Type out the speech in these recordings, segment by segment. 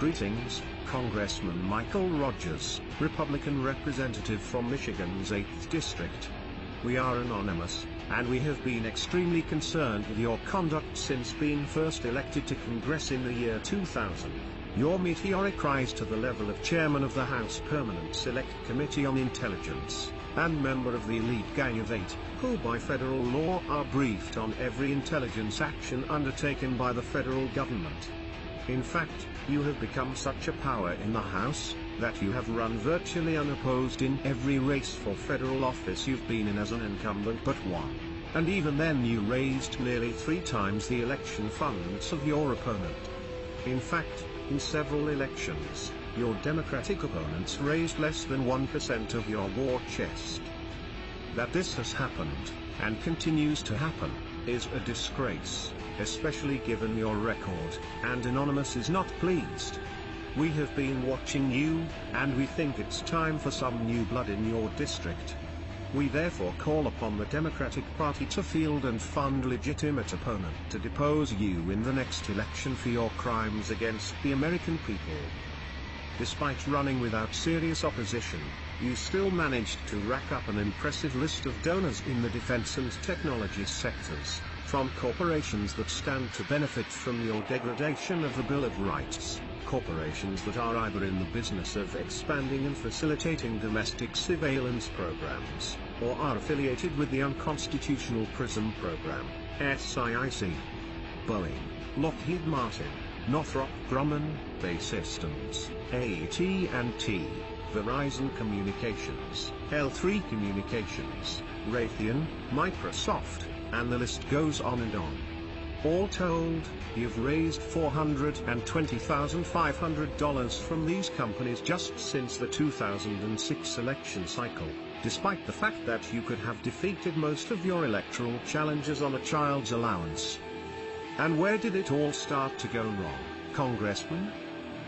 Greetings, Congressman Michael Rogers, Republican representative from Michigan's 8th District. We are anonymous, and we have been extremely concerned with your conduct since being first elected to Congress in the year 2000. Your meteoric rise to the level of Chairman of the House Permanent Select Committee on Intelligence, and member of the elite gang of 8, who by federal law are briefed on every intelligence action undertaken by the federal government. In fact, you have become such a power in the House, that you have run virtually unopposed in every race for federal office you've been in as an incumbent but won. And even then you raised nearly 3 times the election funds of your opponent. In fact, in several elections, your Democratic opponents raised less than 1% of your war chest. That this has happened, and continues to happen, is a disgrace, especially given your record, and Anonymous is not pleased. We have been watching you, and we think it's time for some new blood in your district. We therefore call upon the Democratic Party to field and fund legitimate opponent to depose you in the next election for your crimes against the American people. Despite running without serious opposition, you still managed to rack up an impressive list of donors in the defense and technology sectors, from corporations that stand to benefit from your degradation of the Bill of Rights, corporations that are either in the business of expanding and facilitating domestic surveillance programs, or are affiliated with the unconstitutional PRISM program, SIIC. Boeing, Lockheed Martin, Northrop Grumman, Bay Systems, AT&T, Verizon Communications, L3 Communications, Raytheon, Microsoft, and the list goes on and on. All told, you've raised $420,500 from these companies just since the 2006 election cycle, despite the fact that you could have defeated most of your electoral challengers on a child's allowance. And where did it all start to go wrong, Congressman?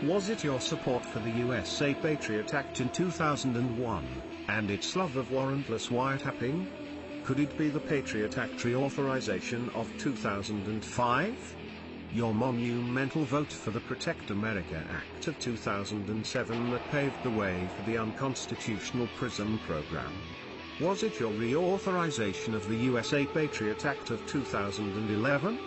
Was it your support for the USA Patriot Act in 2001, and its love of warrantless wiretapping? Could it be the Patriot Act reauthorization of 2005? Your monumental vote for the Protect America Act of 2007 that paved the way for the unconstitutional PRISM program? Was it your reauthorization of the USA Patriot Act of 2011?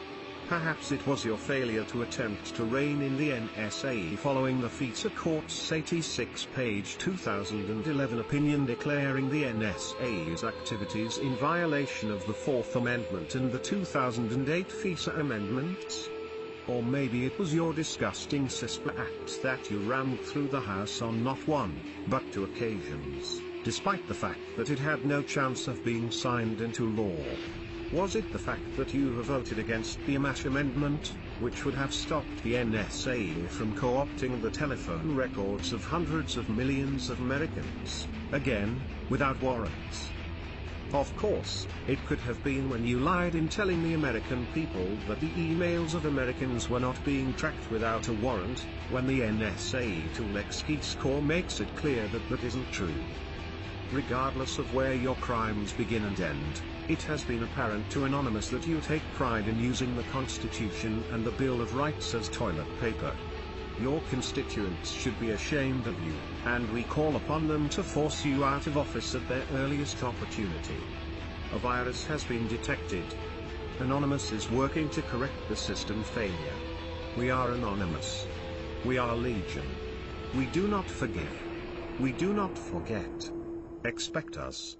Perhaps it was your failure to attempt to rein in the NSA following the FISA Court's 86-page 2011 opinion declaring the NSA's activities in violation of the Fourth Amendment and the 2008 FISA amendments? Or maybe it was your disgusting CISPA Act that you rammed through the House on not one, but 2 occasions, despite the fact that it had no chance of being signed into law. Was it the fact that you have voted against the MASH amendment, which would have stopped the NSA from co-opting the telephone records of hundreds of millions of Americans, again, without warrants? Of course, it could have been when you lied in telling the American people that the emails of Americans were not being tracked without a warrant, when the NSA tool X-Keyscore makes it clear that that isn't true. Regardless of where your crimes begin and end, it has been apparent to Anonymous that you take pride in using the Constitution and the Bill of Rights as toilet paper. Your constituents should be ashamed of you, and we call upon them to force you out of office at their earliest opportunity. A virus has been detected. Anonymous is working to correct the system failure. We are Anonymous. We are Legion. We do not forgive. We do not forget. Expect us.